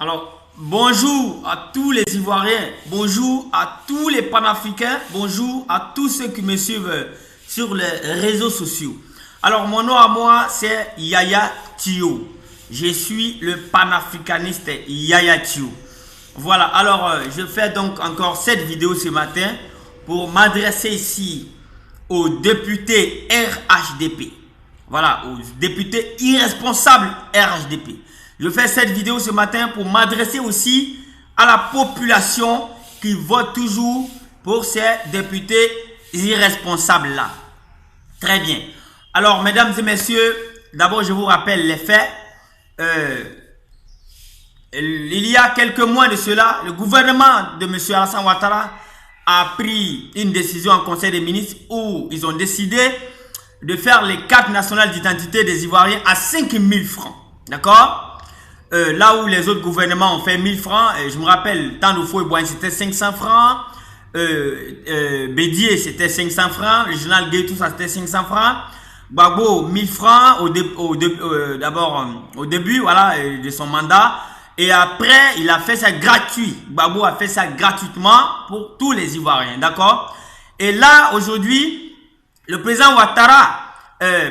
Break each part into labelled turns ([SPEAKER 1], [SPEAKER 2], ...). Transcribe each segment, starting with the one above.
[SPEAKER 1] Alors, bonjour à tous les Ivoiriens, bonjour à tous les Panafricains, bonjour à tous ceux qui me suivent sur les réseaux sociaux. Alors, mon nom à moi, c'est Yaya Tio. Je suis le panafricaniste Yaya Tio. Voilà, alors je fais donc encore cette vidéo ce matin pour m'adresser ici aux députés RHDP. Voilà, aux députés irresponsables RHDP. Je fais cette vidéo ce matin pour m'adresser aussi à la population qui vote toujours pour ces députés irresponsables-là. Très bien. Alors, mesdames et messieurs, d'abord, je vous rappelle les faits. Il y a quelques mois de cela, le gouvernement de M. Alassane Ouattara a pris une décision en Conseil des ministres où ils ont décidé de faire les cartes nationales d'identité des Ivoiriens à 5 000 francs. D'accord? Là où les autres gouvernements ont fait 1000 francs, je me rappelle, Tandofo et Boine c'était 500 francs, Bédier c'était 500 francs, le journal Gay tout ça c'était 500 francs, Gbagbo 1000 francs d'abord au début voilà, de son mandat, et après il a fait ça gratuit. Gbagbo a fait ça gratuitement pour tous les Ivoiriens, d'accord? Et là aujourd'hui, le président Ouattara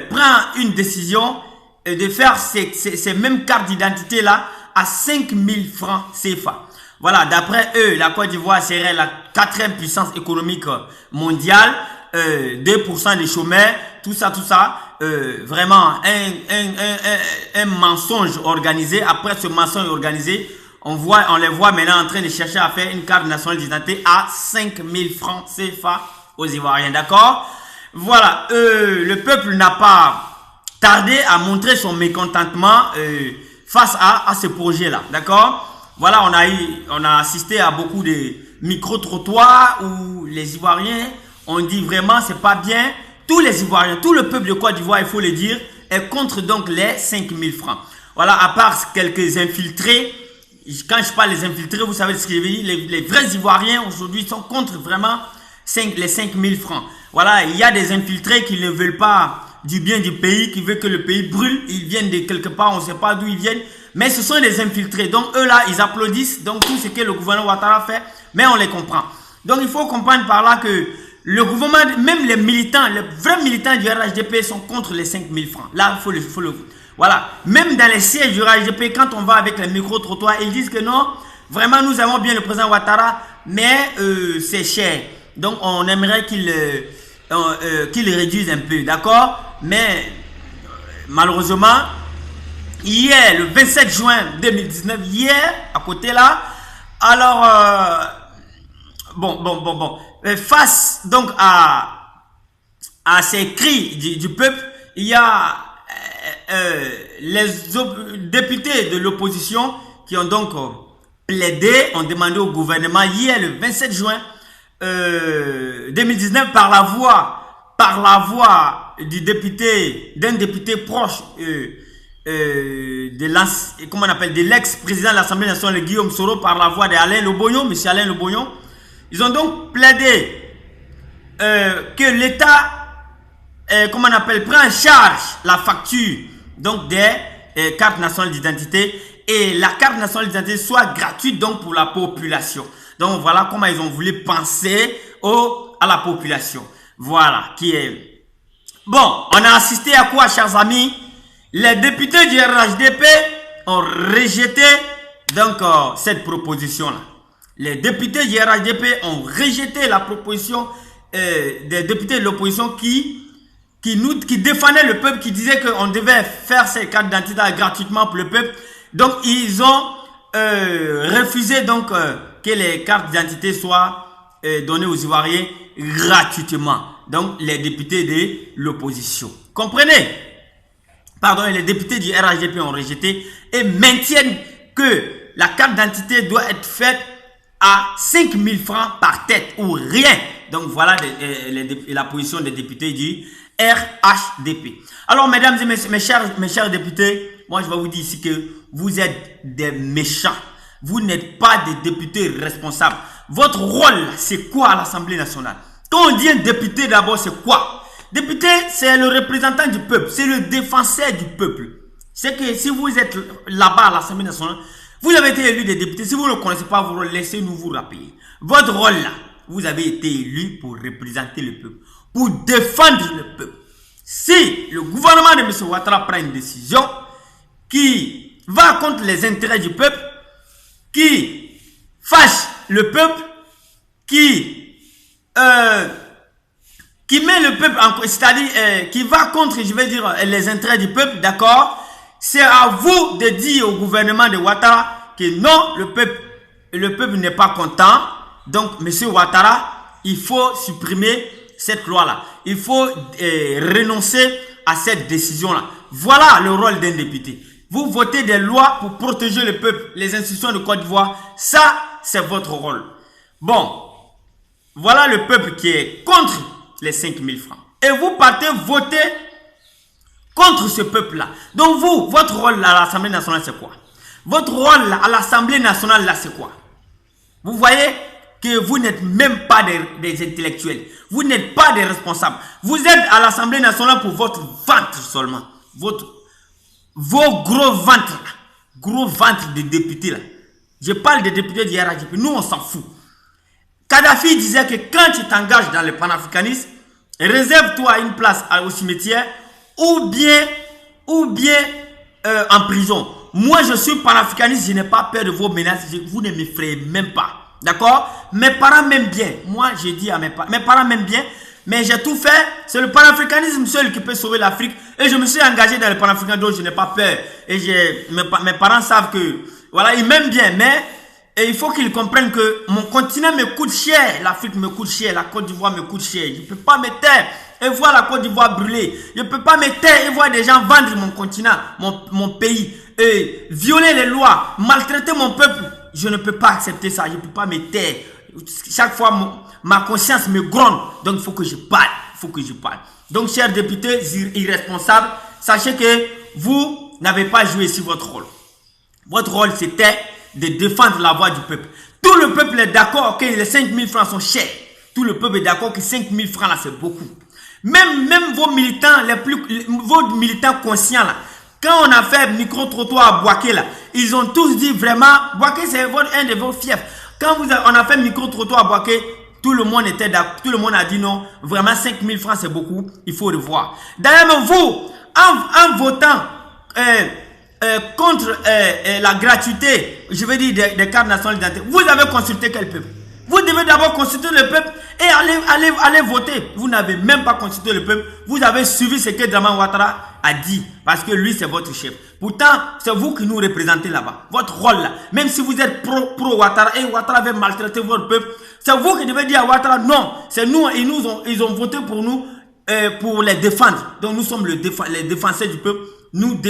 [SPEAKER 1] prend une décision de faire ces mêmes cartes d'identité là à 5 000 francs CFA. Voilà, d'après eux, la Côte d'Ivoire serait la 4e puissance économique mondiale, 2% des chômeurs, tout ça, vraiment un mensonge organisé. Après ce mensonge organisé, on les voit maintenant en train de chercher à faire une carte nationale d'identité à 5 000 francs CFA aux Ivoiriens, d'accord? Voilà, le peuple n'a pas tardé à montrer son mécontentement face à ce projet-là, d'accord? Voilà, on a assisté à beaucoup de micro-trottoirs où les Ivoiriens ont dit vraiment c'est pas bien. Tous les Ivoiriens, tout le peuple de Côte d'Ivoire, il faut le dire, est contre donc les 5 000 francs. Voilà, à part quelques infiltrés. Quand je parle des infiltrés, vous savez ce que je veux dire, les vrais Ivoiriens aujourd'hui sont contre vraiment les 5 000 francs. Voilà, il y a des infiltrés qui ne veulent pas du bien du pays, qui veut que le pays brûle. Ils viennent de quelque part, on ne sait pas d'où ils viennent, mais ce sont des infiltrés. Donc eux là, ils applaudissent donc tout ce que le gouvernement Ouattara fait, mais on les comprend. Donc il faut comprendre par là que le gouvernement, même les militants, les vrais militants du RHDP sont contre les 5 000 francs. Là, il faut le voilà. Même dans les sièges du RHDP, quand on va avec les micro-trottoirs, ils disent que non, vraiment nous aimons bien le président Ouattara, mais c'est cher. Donc on aimerait qu'il réduise un peu, d'accord? Mais malheureusement, hier, le 27 juin 2019, hier, à côté là, alors, face donc à ces cris du peuple, il y a les députés de l'opposition qui ont donc plaidé, ont demandé au gouvernement hier, le 27 juin 2019, par la voix d'un député proche de l'ex-président de l'Assemblée nationale, Guillaume Soro, par la voix d'Alain Leboyon, M. Alain Leboyon. Ils ont donc plaidé que l'État prend en charge la facture donc des cartes nationales d'identité, et la carte nationale d'identité soit gratuite donc pour la population. Donc voilà comment ils ont voulu penser à la population. Voilà qui est. Bon, on a assisté à quoi, chers amis? Les députés du RHDP ont rejeté donc cette proposition-là. Les députés du RHDP ont rejeté la proposition des députés de l'opposition qui défendaient le peuple, qui disaient qu'on devait faire ces cartes d'identité gratuitement pour le peuple. Donc ils ont refusé donc que les cartes d'identité soient données aux Ivoiriens gratuitement. Donc les députés de l'opposition. Comprenez? Pardon, les députés du RHDP ont rejeté et maintiennent que la carte d'identité doit être faite à 5 000 francs par tête ou rien. Donc voilà la position des députés du RHDP. Alors mesdames et messieurs, mes chers députés, moi je vais vous dire ici que vous êtes des méchants. Vous n'êtes pas des députés responsables. Votre rôle, c'est quoi à l'Assemblée nationale? Quand on dit un député d'abord, c'est quoi? Député, c'est le représentant du peuple, c'est le défenseur du peuple. C'est que si vous êtes là-bas à l'Assemblée nationale, Vous avez été élu des députés. Si vous ne le connaissez pas, vous laissez-nous vous rappeler. Votre rôle là, vous avez été élu pour représenter le peuple, pour défendre le peuple. Si le gouvernement de M. Ouattara prend une décision qui va contre les intérêts du peuple, qui fâche le peuple, qui met le peuple en, c'est-à-dire qui va contre, je vais dire, les intérêts du peuple, d'accord? C'est à vous de dire au gouvernement de Ouattara que non, le peuple n'est pas content. Donc, M. Ouattara, il faut supprimer cette loi-là. Il faut renoncer à cette décision-là. Voilà le rôle d'un député. Vous votez des lois pour protéger le peuple, les institutions de Côte d'Ivoire. Ça, c'est votre rôle. Bon, voilà le peuple qui est contre les 5 000 francs. Et vous partez voter contre ce peuple-là. Donc vous, votre rôle à l'Assemblée nationale, c'est quoi? Votre rôle à l'Assemblée nationale, là, c'est quoi? Vous voyez que vous n'êtes même pas des intellectuels. Vous n'êtes pas des responsables. Vous êtes à l'Assemblée nationale pour votre ventre seulement. Vos gros ventres, là. Gros ventres de députés, là. Je parle des députés du RHDP. Nous, on s'en fout. Kadhafi disait que quand tu t'engages dans le panafricanisme, réserve-toi une place au cimetière ou bien en prison. Moi, je suis panafricaniste, je n'ai pas peur de vos menaces, vous ne m'effrayez même pas. D'accord? Mes parents m'aiment bien. Moi, j'ai dit à mes parents m'aiment bien, mais j'ai tout fait. C'est le panafricanisme seul qui peut sauver l'Afrique. Et je me suis engagé dans le panafricanisme, donc je n'ai pas peur. Et mes parents savent que, voilà, ils m'aiment bien, mais il faut qu'ils comprennent que mon continent me coûte cher. L'Afrique me coûte cher, la Côte d'Ivoire me coûte cher. Je ne peux pas me taire et voir la Côte d'Ivoire brûler. Je ne peux pas me taire et voir des gens vendre mon continent, mon pays, et violer les lois, maltraiter mon peuple. Je ne peux pas accepter ça. Je ne peux pas me taire. Chaque fois, ma conscience me gronde. Donc, il faut que je parle. Il faut que je parle. Donc, chers députés irresponsables, sachez que vous n'avez pas joué ici votre rôle. Votre rôle, c'était de défendre la voix du peuple. Tout le peuple est d'accord que les 5 000 francs sont chers. Tout le peuple est d'accord que 5 000 francs là, c'est beaucoup. Même vos militants, vos militants conscients là, quand on a fait micro-trottoir à Boaké là, ils ont tous dit vraiment, Boaké c'est un de vos fiefs. Quand on a fait micro-trottoir à Boaké, tout le monde était d'accord, tout le monde a dit non, vraiment 5 000 francs c'est beaucoup, il faut revoir. D'ailleurs, vous, en votant contre la gratuité, je veux dire des cartes nationales d'identité, vous avez consulté quel peuple? Vous devez d'abord consulter le peuple et aller voter. Vous n'avez même pas consulté le peuple. Vous avez suivi ce que Dramane Ouattara a dit. Parce que lui, c'est votre chef. Pourtant, c'est vous qui nous représentez là-bas. Votre rôle là. Même si vous êtes pro Ouattara et Ouattara veut maltraiter votre peuple, c'est vous qui devez dire à Ouattara non. C'est nous, ils ont voté pour nous pour les défendre. Donc nous sommes les défenseurs du peuple. Donc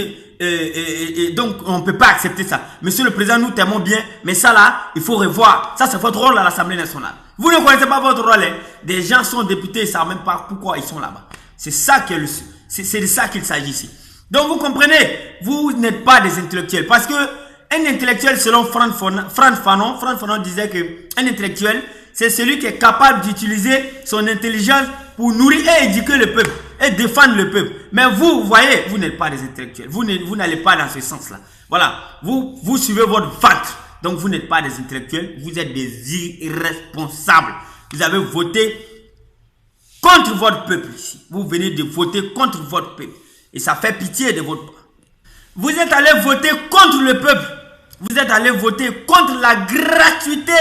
[SPEAKER 1] on ne peut pas accepter ça. Monsieur le Président, nous t'aimons bien, mais ça là, il faut revoir. Ça c'est votre rôle à l'Assemblée nationale. Vous ne connaissez pas votre rôle. Hein? Des gens sont députés, ils ne savent même pas pourquoi ils sont là-bas. C'est ça c'est de ça qu'il s'agit ici. Donc vous comprenez, vous n'êtes pas des intellectuels. Parce que un intellectuel, selon Frantz Fanon disait que un intellectuel, c'est celui qui est capable d'utiliser son intelligence pour nourrir et éduquer le peuple et défendre le peuple. Mais vous voyez, vous n'êtes pas des intellectuels. Vous n'allez pas dans ce sens-là. Voilà. Vous suivez votre ventre. Donc vous n'êtes pas des intellectuels. Vous êtes des irresponsables. Vous avez voté contre votre peuple ici. Vous venez de voter contre votre peuple. Et ça fait pitié de votre part. Vous êtes allé voter contre le peuple. Vous êtes allé voter contre la gratuité,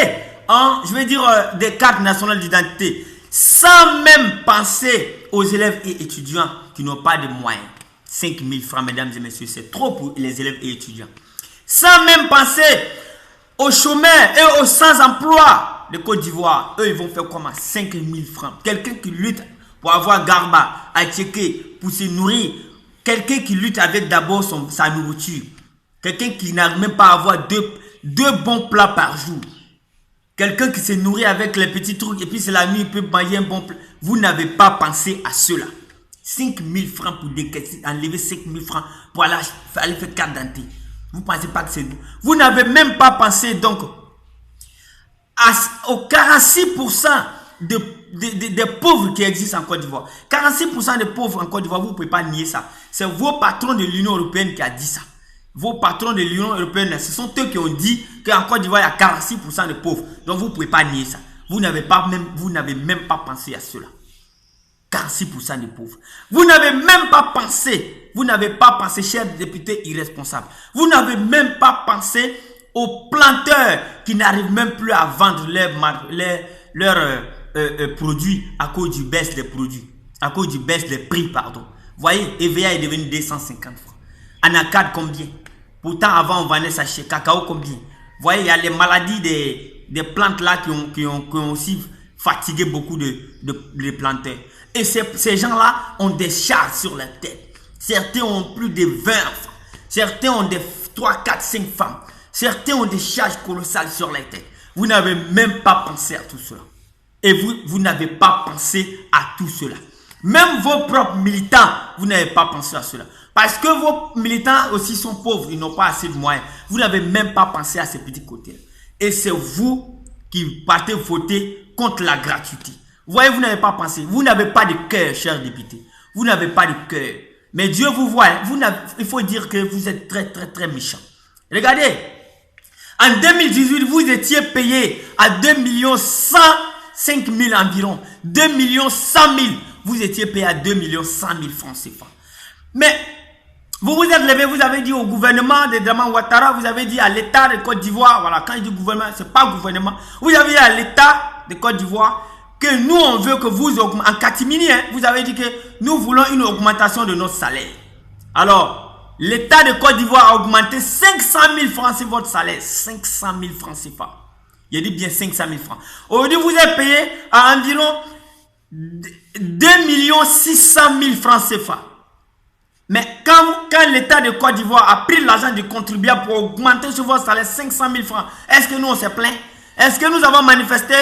[SPEAKER 1] je veux dire, des cartes nationales d'identité. Sans même penser aux élèves et étudiants qui n'ont pas de moyens. 5 000 francs, mesdames et messieurs, c'est trop pour les élèves et étudiants. Sans même penser aux chômeurs et aux sans-emploi de Côte d'Ivoire. Eux, ils vont faire comment? 5 000 francs. Quelqu'un qui lutte pour avoir garba, à checker, pour se nourrir. Quelqu'un qui lutte avec d'abord sa nourriture. Quelqu'un qui n'arrive même pas à avoir deux bons plats par jour. Quelqu'un qui se nourrit avec les petits trucs et puis c'est la nuit, il peut manger un bon plat. Vous n'avez pas pensé à cela. 5 000 francs pour décaisser, enlever 5 000 francs pour aller faire carte d'identité. Vous ne pensez pas que c'est nous. Vous n'avez même pas pensé donc aux 46% des pauvres qui existent en Côte d'Ivoire. 46% des pauvres en Côte d'Ivoire, vous ne pouvez pas nier ça. C'est vos patrons de l'Union européenne qui a dit ça. Vos patrons de l'Union européenne, ce sont eux qui ont dit qu'en Côte d'Ivoire, il y a 46% de pauvres. Donc vous ne pouvez pas nier ça. Vous n'avez même pas pensé à cela. 46% de pauvres. Vous n'avez même pas pensé, chers députés irresponsables. Vous n'avez même pas pensé aux planteurs qui n'arrivent même plus à vendre leurs produits à cause du baisse des produits. À cause du baisse des prix, pardon. Vous voyez, EVA est devenu 250 francs. Anacad, combien? Pourtant, avant, on vendait ça chez Cacao, combien? Vous voyez, il y a les maladies des plantes là qui ont aussi fatigué beaucoup de planteurs. Et ces gens-là ont des charges sur la tête. Certains ont plus de 20 enfants. Certains ont des 3, 4, 5 femmes. Certains ont des charges colossales sur la tête. Vous n'avez même pas pensé à tout cela. Et vous n'avez pas pensé à tout cela. Même vos propres militants, vous n'avez pas pensé à cela. Parce que vos militants aussi sont pauvres, ils n'ont pas assez de moyens. Vous n'avez même pas pensé à ces petits côtés. Et c'est vous qui partez voter contre la gratuité. Vous voyez, vous n'avez pas pensé. Vous n'avez pas de cœur, chers députés. Vous n'avez pas de cœur. Mais Dieu vous voit. Il faut dire que vous êtes très, très, très méchants. Regardez. En 2018, vous étiez payé à 2 105 000 environ. 2 100 000. Vous étiez payé à 2 100 000 francs CFA. Mais vous vous êtes levé, vous avez dit au gouvernement de Draman Ouattara, vous avez dit à l'État de Côte d'Ivoire, voilà, quand je dis gouvernement, c'est pas gouvernement, vous avez dit à l'État de Côte d'Ivoire que nous on veut que vous augmentez, en catimini, hein, vous avez dit que nous voulons une augmentation de notre salaire. Alors, l'État de Côte d'Ivoire a augmenté 500 000 francs, c'est votre salaire, 500 000 francs, c'est pas. Il dit bien 500 000 francs. Aujourd'hui, vous êtes payé à environ 2 600 000 francs CFA. Mais quand l'État de Côte d'Ivoire a pris l'argent du contribuable pour augmenter sur votre salaire 500 000 francs, est-ce que nous on s'est plaint? Est-ce que nous avons manifesté?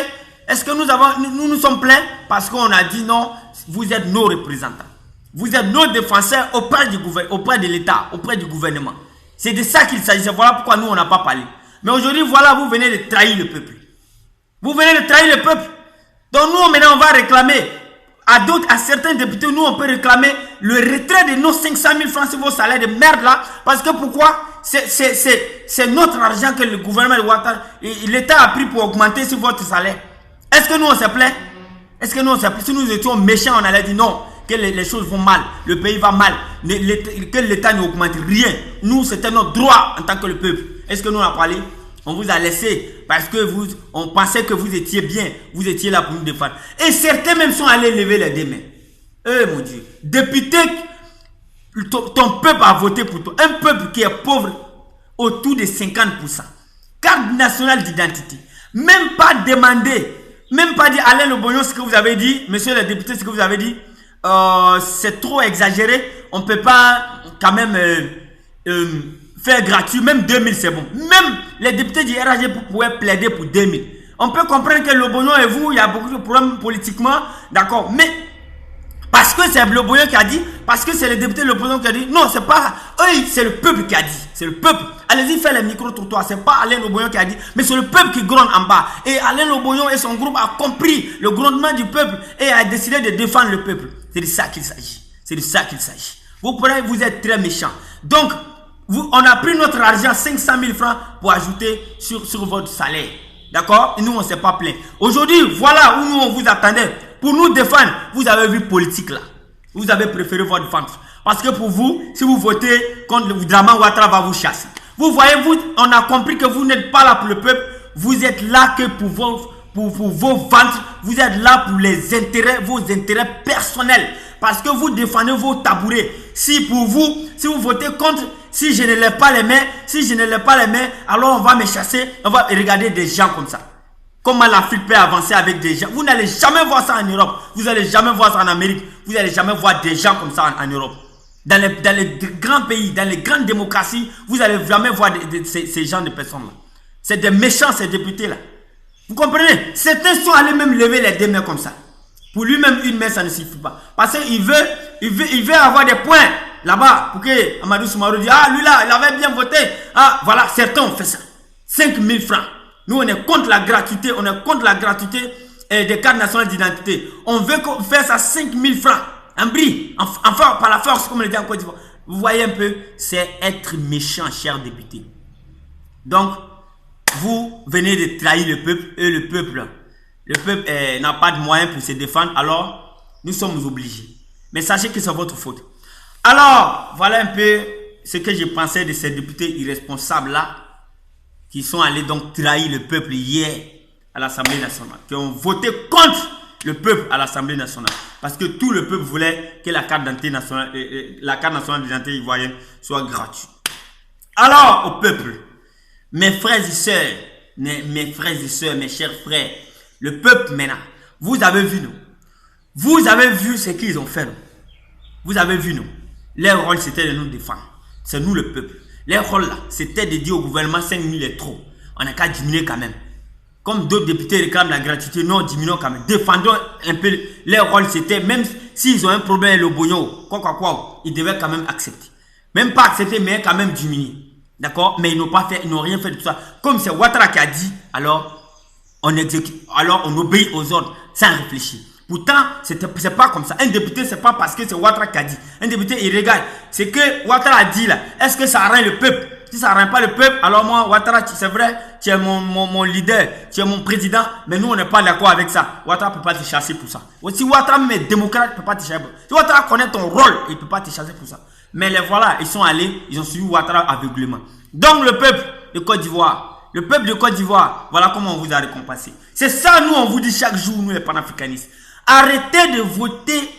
[SPEAKER 1] Est-ce que nous sommes plaints? Parce qu'on a dit non, vous êtes nos représentants. Vous êtes nos défenseurs auprès de l'État, auprès du gouvernement. C'est de ça qu'il s'agit. Voilà pourquoi nous on n'a pas parlé. Mais aujourd'hui, voilà, vous venez de trahir le peuple. Vous venez de trahir le peuple. Donc nous, maintenant, on va réclamer à certains députés, nous, on peut réclamer le retrait de nos 500 000 francs sur vos salaires de merde là. Parce que pourquoi? C'est notre argent que le gouvernement de Ouattara, l'État a pris pour augmenter sur votre salaire. Est-ce que nous, on s'est plaint? Est-ce que nous, on s'est plaint? Si nous étions méchants, on allait dire non, que les choses vont mal, le pays va mal, que l'État n'augmente rien. Nous, c'était notre droit en tant que le peuple. Est-ce que nous, on a parlé? On vous a laissé parce que on pensait que vous étiez bien. Vous étiez là pour nous défendre. Et certains même sont allés lever les deux mains. Mon Dieu. Député, ton peuple a voté pour toi. Un peuple qui est pauvre autour de 50%. Carte nationale d'identité. Même pas demander. Même pas dire Alain Lobognon ce que vous avez dit. Monsieur le député, ce que vous avez dit. C'est trop exagéré. On ne peut pas quand même... faire gratuit, même 2000 c'est bon. Même les députés du RAG pouvaient plaider pour 2000. On peut comprendre que Lobognon et vous, il y a beaucoup de problèmes politiquement, d'accord. Mais parce que c'est Lobognon qui a dit, parce que c'est le député Lobognon qui a dit, non, c'est pas eux, c'est le peuple qui a dit. C'est le peuple. Allez-y faire les micro-trottoirs. C'est pas Alain Lobognon qui a dit, mais c'est le peuple qui gronde en bas. Et Alain Lobognon et son groupe a compris le grondement du peuple et a décidé de défendre le peuple. C'est de ça qu'il s'agit. C'est de ça qu'il s'agit. Vous êtes très méchants. Donc, on a pris notre argent, 500 000 francs, pour ajouter sur votre salaire. D'accord? Et nous, on ne s'est pas plaint. Aujourd'hui, voilà où nous, on vous attendait. Pour nous défendre, vous avez vu politique là. Vous avez préféré votre défendre. Parce que pour vous, si vous votez contre le Draman Ouattara va vous chasser. Vous voyez, on a compris que vous n'êtes pas là pour le peuple. Vous êtes là que pour vos ventes. Vous êtes là pour vos intérêts personnels. Parce que vous défendez vos tabourets. Si vous votez contre, si je ne lève pas les mains, alors on va me chasser, on va regarder des gens comme ça. Comment l'Afrique peut avancer avec des gens. Vous n'allez jamais voir ça en Europe. Vous n'allez jamais voir ça en Amérique. Vous n'allez jamais voir des gens comme ça en Europe. Dans les grands pays, dans les grandes démocraties, vous n'allez jamais voir ces gens de personnes-là. C'est des méchants, ces députés-là. Vous comprenez? Certains sont allés même lever les deux mains comme ça. Pour lui-même, une main, ça ne suffit pas. Parce qu'il veut avoir des points là-bas. Pour que Amadou Soumarou dise, ah, lui là, il avait bien voté. Ah, voilà, certains ont fait ça. 5 000 francs. Nous, on est contre la gratuité. On est contre la gratuité des cartes nationales d'identité. On veut faire ça 5 000 francs. Un bris. Enfin, par la force, comme on le dit en Côte d'Ivoire. Vous voyez un peu, c'est être méchant, chers députés. Donc, vous venez de trahir le peuple et le peuple n'a pas de moyens pour se défendre, alors nous sommes obligés. Mais sachez que c'est votre faute. Alors, voilà un peu ce que je pensais de ces députés irresponsables-là qui sont allés donc trahir le peuple hier à l'Assemblée nationale, qui ont voté contre le peuple à l'Assemblée nationale. Parce que tout le peuple voulait que la carte d'identité nationale, d'identité ivoirienne soit gratuite. Alors, au peuple, mes frères et sœurs, mes chers frères, le peuple maintenant, vous avez vu nous. Vous avez vu ce qu'ils ont fait nous. Vous avez vu nous. Leur rôle c'était de nous défendre. C'est nous le peuple. Leur rôle là, c'était de dire au gouvernement 5 000 est trop. On n'a qu'à diminuer quand même. Comme d'autres députés réclament la gratuité, non, diminuons quand même. Défendons un peu. Leur rôle c'était, même s'ils ont un problème avec le bouillon, quoi, ils devaient quand même accepter. Même pas accepter, mais quand même diminuer. D'accord? Mais ils n'ont pas fait, ils n'ont rien fait de tout ça. Comme c'est Ouattara qui a dit, alors on exécute, alors on obéit aux ordres sans réfléchir. Pourtant, c'est pas comme ça. Un député, c'est pas parce que c'est Ouattara qui a dit. Un député, il regarde. C'est que Ouattara a dit là. Est-ce que ça arrange le peuple? Si ça arrange pas le peuple, alors moi, Ouattara, c'est vrai, tu es mon leader, tu es mon président, mais nous, on n'est pas d'accord avec ça. Ouattara ne peut pas te chasser pour ça. Si Ouattara est démocrate, il ne peut pas te chasser. Si Ouattara connaît ton rôle, il ne peut pas te chasser pour ça. Mais les voilà, ils sont allés, ils ont suivi Ouattara aveuglément. Donc, le peuple de Côte d'Ivoire, voilà comment on vous a récompensé. C'est ça, nous, on vous dit chaque jour, nous, les panafricanistes. Arrêtez de voter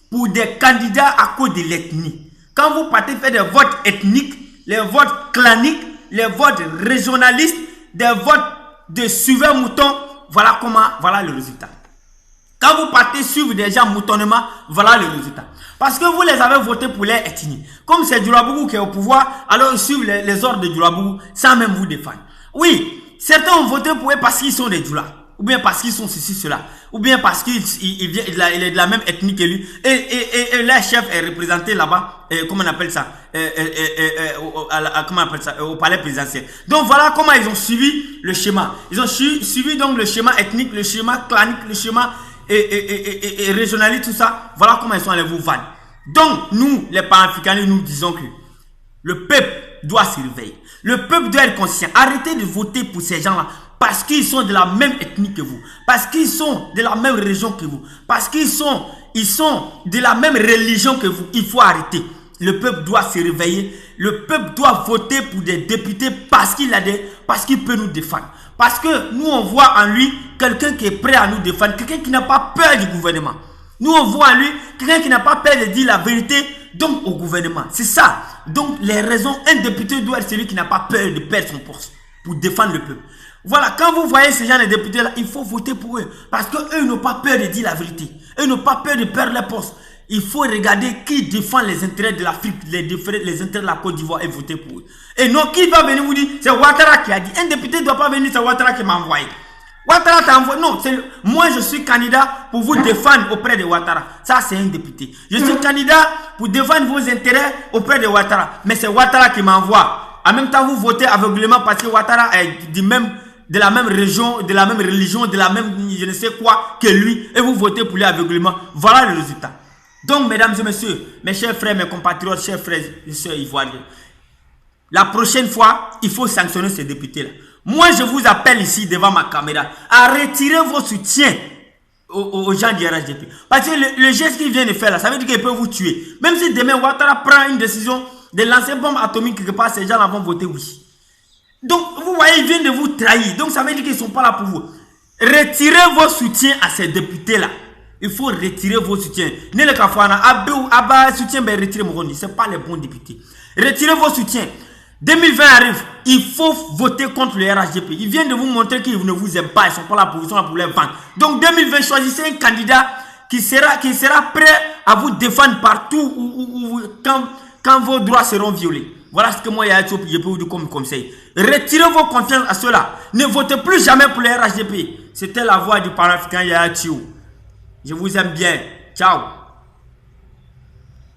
[SPEAKER 1] pour des candidats à cause de l'ethnie. Quand vous partez faire des votes ethniques, les votes claniques, les votes régionalistes, des votes de suiveurs moutons, voilà le résultat. Quand vous partez suivre des gens moutonnement, voilà le résultat. Parce que vous les avez votés pour leur ethnie. Comme c'est Djoulabougou qui est au pouvoir, alors ils suivent les ordres de Djoulabougou sans même vous défendre. Oui, certains ont voté pour eux parce qu'ils sont des Djoula. Ou bien parce qu'ils sont ceci, cela. Ou bien parce qu'il est de la même ethnie que lui. Et leur chef est représenté là-bas. Comment on appelle ça? Comment on appelle ça? Au palais présidentiel. Donc voilà comment ils ont suivi le schéma. Ils ont suivi donc le schéma ethnique, le schéma clanique, le schéma régionaliste, tout ça. Voilà comment ils sont allés vous vendre. Donc nous, les panafricains, nous disons que le peuple doit se réveiller. Le peuple doit être conscient. Arrêtez de voter pour ces gens-là. Parce qu'ils sont de la même ethnie que vous. Parce qu'ils sont de la même région que vous. Parce qu'ils sont de la même religion que vous. Il faut arrêter. Le peuple doit se réveiller. Le peuple doit voter pour des députés parce qu'il peut nous défendre. Parce que nous, on voit en lui quelqu'un qui est prêt à nous défendre. Quelqu'un qui n'a pas peur du gouvernement. Nous, on voit en lui quelqu'un qui n'a pas peur de dire la vérité donc au gouvernement. C'est ça. Donc, les raisons, un député doit être celui qui n'a pas peur de perdre son poste pour défendre le peuple. Voilà, quand vous voyez ces gens de députés là, il faut voter pour eux. Parce qu'eux n'ont pas peur de dire la vérité. Eux n'ont pas peur de perdre leur poste. Il faut regarder qui défend les intérêts de l'Afrique, les intérêts de la Côte d'Ivoire et voter pour eux. Et non, qui va venir vous dire, c'est Ouattara qui a dit. Un député ne doit pas venir, c'est Ouattara qui m'a envoyé. Ouattara t'a envoyé. Non, moi je suis candidat pour vous défendre auprès de Ouattara. Ça, c'est un député. Je suis candidat pour défendre vos intérêts auprès de Ouattara. Mais c'est Ouattara qui m'envoie. En même temps, vous votez aveuglément parce que Ouattara est de la même région, de la même religion, de la même je ne sais quoi que lui, et vous votez pour lui aveuglément. Voilà le résultat. Donc, mesdames et messieurs, mes chers frères, mes compatriotes, chers frères et sœurs ivoiriens, la prochaine fois, il faut sanctionner ces députés-là. Moi, je vous appelle ici devant ma caméra à retirer vos soutiens aux gens du RHDP. Parce que le geste qu'il vient de faire là, ça veut dire qu'il peut vous tuer. Même si demain Ouattara prend une décision de lancer une bombe atomique quelque part, ces gens-là vont voter oui. Donc, vous voyez, ils viennent de vous trahir. Donc, ça veut dire qu'ils ne sont pas là pour vous. Retirez vos soutiens à ces députés-là. Il faut retirer vos soutiens. Ne le kafouana, Abba soutien, ben retirez mon rôle. Ce n'est pas les bons députés. Retirez vos soutiens. 2020 arrive. Il faut voter contre le RHDP. Ils viennent de vous montrer qu'ils ne vous aiment pas. Ils ne sont pas là pour vous, ils sont là pour les vendre. Donc, 2020, choisissez un candidat qui sera prêt à vous défendre partout quand vos droits seront violés. Voilà ce que moi, je peux vous dire comme conseil. Retirez vos confiances à ceux-là. Ne votez plus jamais pour le RHDP. C'était la voix du panafricain Yaya Tio. Je vous aime bien. Ciao.